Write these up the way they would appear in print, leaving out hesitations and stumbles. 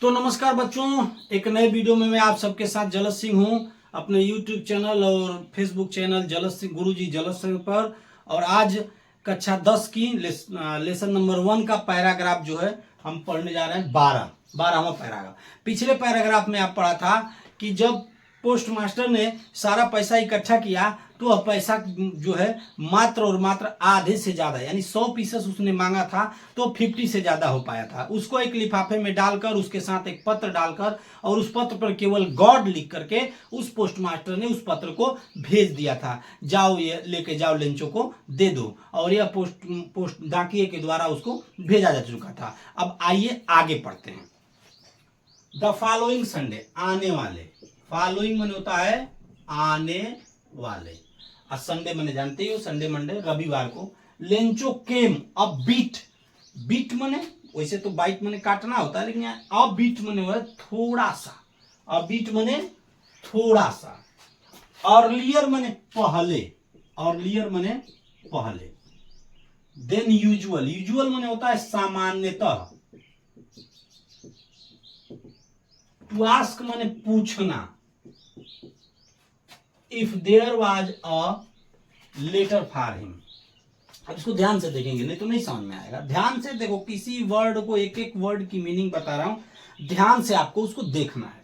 तो नमस्कार बच्चों, एक नए वीडियो में मैं आप सबके साथ जलस सिंह हूं अपने YouTube चैनल और Facebook चैनल जलस सिंह गुरुजी जलस सिंह पर। और आज कक्षा 10 की लेसन नंबर 1 का पैराग्राफ जो है हम पढ़ने जा रहे हैं 12वां पैराग्राफ। पिछले पैराग्राफ में आप पढ़ा था कि जब पोस्ट मास्टर ने सारा पैसा इकट्ठा किया तो वह पैसा जो है मात्र और मात्र आधे से ज्यादा यानी 100 पीसेस उसने मांगा था तो 50 से ज्यादा हो पाया था। उसको एक लिफाफे में डालकर उसके साथ एक पत्र डालकर और उस पत्र पर केवल गॉड लिख करके उस पोस्ट मास्टर ने उस पत्र को भेज दिया था, जाओ ये लेके जाओ लेंचो को दे दो। और यह पोस्ट डाकिए के द्वारा उसको भेजा जा चुका था। अब आइए आगे पढ़ते हैं। द फॉलोइंग संडे, आने वाले, फॉलोइंग माने होता है आने वाले, और संडे माने जानते ही हो संडे मंडे रविवार को। लेंचो केम अ बीट, बीट माने वैसे तो बाइट माने काटना होता है, लेकिन यहाँ अ बीट माने हुआ थोड़ा सा, अ बीट माने थोड़ा सा। अर्लियर माने पहले, अर्लियर माने पहले। देन यूजुअल, यूजुअल माने होता है सामान्यतः। टू आस्क माने पूछना। If there was a letter for him. अब इसको ध्यान से देखेंगे नहीं तो नहीं समझ में आएगा। ध्यान से देखो, किसी वर्ड को एक एक वर्ड की मीनिंग बता रहा हूं, ध्यान से आपको उसको देखना है।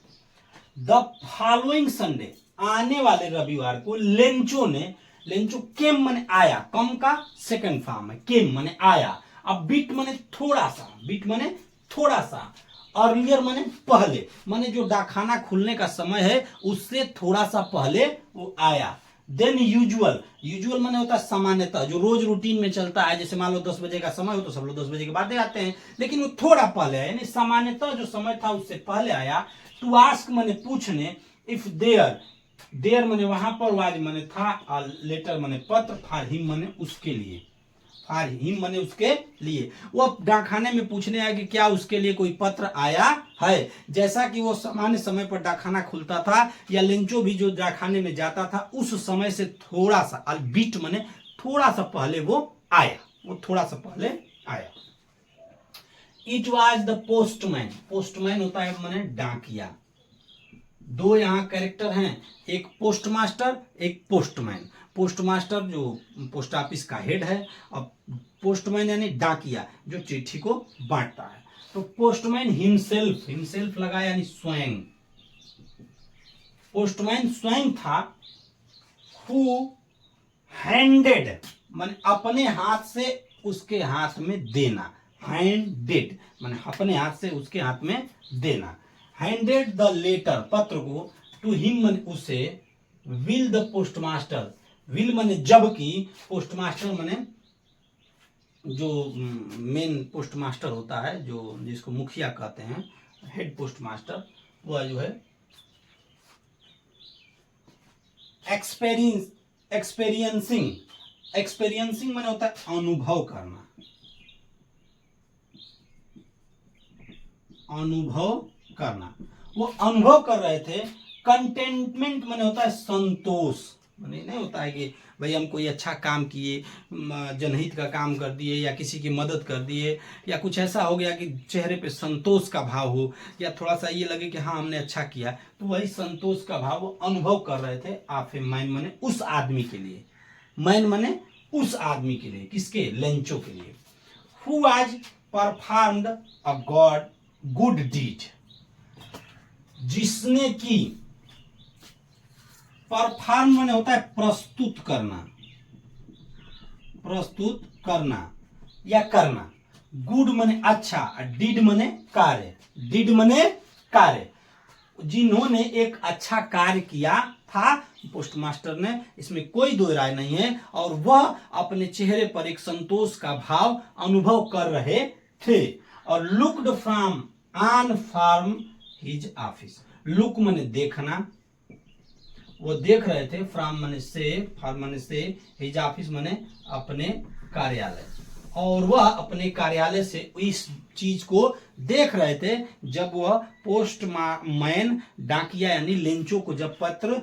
द फॉलोइंग संडे, आने वाले रविवार को लेंचो ने, लेंचो केम माने आया, कम का सेकंड फॉर्म है, केम माने आया। अब बीट माने थोड़ा सा, बीट माने थोड़ा सा। अर्लियर माने पहले, माने जो डाकखाना खुलने का समय है उससे थोड़ा सा पहले वो आया। देन यूजुअल, यूजुअल माने होता है सामान्यतः, जो रोज रूटीन में चलता है। जैसे मान लो 10 बजे का समय हो तो सब लोग 10 बजे के बाद आते हैं, लेकिन वो थोड़ा पहले है, यानी सामान्यतः जो समय था उससे पहले आया। टू आस्क माने पूछने। इफ देयर, देयर माने वहां पर, वाज माने था, लेटर माने पत्र, फॉर हिम माने उसके लिए, फॉर हिम माने उसके लिए। वो डाकखाने में पूछने आया कि क्या उसके लिए कोई पत्र आया है। जैसा कि वो सामान्य समय पर डाकखाना खुलता था या लेंचो भी जो डाकखाने में जाता था उस समय से थोड़ा सा, बीट माने थोड़ा सा पहले वो आया, वो थोड़ा सा पहले आया। It was the postman, postman होता है माने डाकिया। दो यहाँ कैरेक्टर हैं, एक पोस्ट मास्टर एक पोस्टमैन। पोस्ट मास्टर जो पोस्ट ऑफिस का हेड है और पोस्टमैन यानी डाकिया जो चिट्ठी को बांटता है। तो पोस्टमैन हिमसेल्फ, हिमसेल्फ लगा यानी स्वयं, पोस्टमैन स्वयं था। हु हैंडेड माने अपने हाथ से उसके हाथ में देना, हैंडेड माने अपने हाथ से उसके हाथ में देना। हैंडेड द लेटर, पत्र को, टू हिम माने उसे। विल द पोस्टमास्टर, विल माने जबकि, पोस्टमास्टर माने जो मेन पोस्टमास्टर होता है, जो जिसको मुखिया कहते हैं, हेड पोस्टमास्टर, वह जो है एक्सपीरियंस, एक्सपीरियंसिंग, एक्सपीरियंसिंग माने होता है अनुभव करना, अनुभव करना। वो अनुभव कर रहे थे। कंटेंटमेंट माने होता है संतोष, माने नहीं होता है कि भाई हम कोई अच्छा काम किए, जनहित का काम कर दिए या किसी की मदद कर दिए या कुछ ऐसा हो गया कि चेहरे पे संतोष का भाव हो या थोड़ा सा ये लगे कि हाँ हमने अच्छा किया, तो वही संतोष का भाव वो अनुभव कर रहे थे। आफे मैन माने उस आदमी के लिए, मैन माने उस आदमी के लिए, किसके, लेंचो के लिए। Who was performed a god good deed, जिसने की, परफॉर्म माने होता है प्रस्तुत करना, प्रस्तुत करना या करना। गुड माने अच्छा, डिड माने कार्य, डिड माने कार्य। जिन्होंने एक अच्छा कार्य किया था पोस्टमास्टर ने, इसमें कोई दो राय नहीं है, और वह अपने चेहरे पर एक संतोष का भाव अनुभव कर रहे थे। और looked from on from his office, look माने देखना, वो देख रहे थे, फ्रॉम माने से, फ्रॉम माने से, हिज ऑफिस माने अपने कार्यालय, और वह अपने कार्यालय से इस चीज को देख रहे थे जब वह पोस्टमैन डाकिया यानी लेंचो को जब पत्र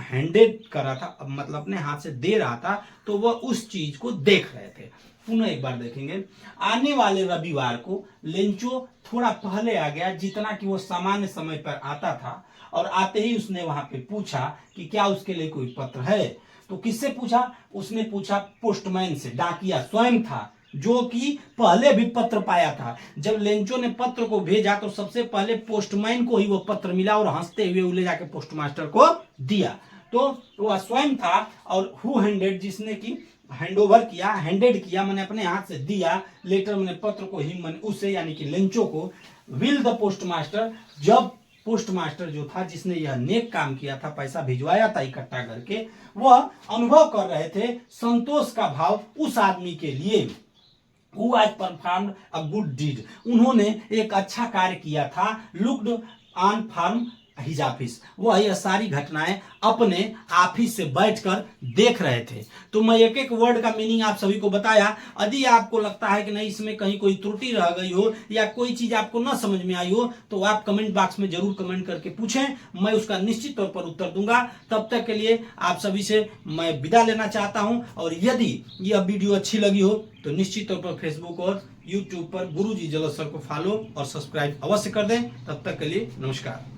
हैंडेड कर रहा था, मतलब अपने हाथ से दे रहा था, तो वह उस चीज को देख रहे थे। पुनः एक बार देखेंगे। आने वाले रविवार को लेंचो थोड़ा पहले आ गया, जितना कि वो सामान्य समय पर आता था, और आते ही उसने वहां पे पूछा कि क्या उसके लिए कोई पत्र है। तो किससे पूछा? उसने पूछा पोस्टमैन से, डाकिया स्वयं था जो कि पहले भी पत्र पाया था। जब लेंचो ने पत्र को भेजा तो सबसे पहले पोस्टमैन को ही वो पत्र मिला और हंसते हुए वो ले जाके पोस्टमास्टर को दिया। तो वह स्वयं था, और हु हैंडेड, जिसने की हैंडओवर किया, हैंडेड किया मैंने अपने हाथ से दिया, लेटर मैंने पत्र को ही मैंने उसे यानी कि लेंचो को, विल द पोस्टमास्टर, जब पोस्टमास्टर जो था जिसने यह नेक काम किया था, पैसा भिजवाया था इकट्ठा करके, वह अनुभव कर रहे थे संतोष का भाव उस आदमी के लिए। Who has performed a good deed, उन्होंने एक अच्छा कार्य किया था। Looked on from his office, वह यह सारी घटनाएं अपने ऑफिस से बैठकर देख रहे थे। तो मैं एक एक वर्ड का मीनिंग आप सभी को बताया। यदि आपको लगता है कि नहीं इसमें कहीं कोई त्रुटि रह गई हो या कोई चीज आपको ना समझ में आई हो, तो आप कमेंट बॉक्स में जरूर कमेंट करके पूछें, मैं उसका निश्चित तौर पर उत्तर दूंगा। तब तक के लिए आप सभी से मैं विदा लेना चाहता हूं, और यदि यह वीडियो अच्छी लगी हो तो निश्चित तौर पर फेसबुक और यूट्यूब पर गुरुजी जलोद सर को फॉलो और सब्सक्राइब अवश्य कर दें। तब तक के लिए नमस्कार।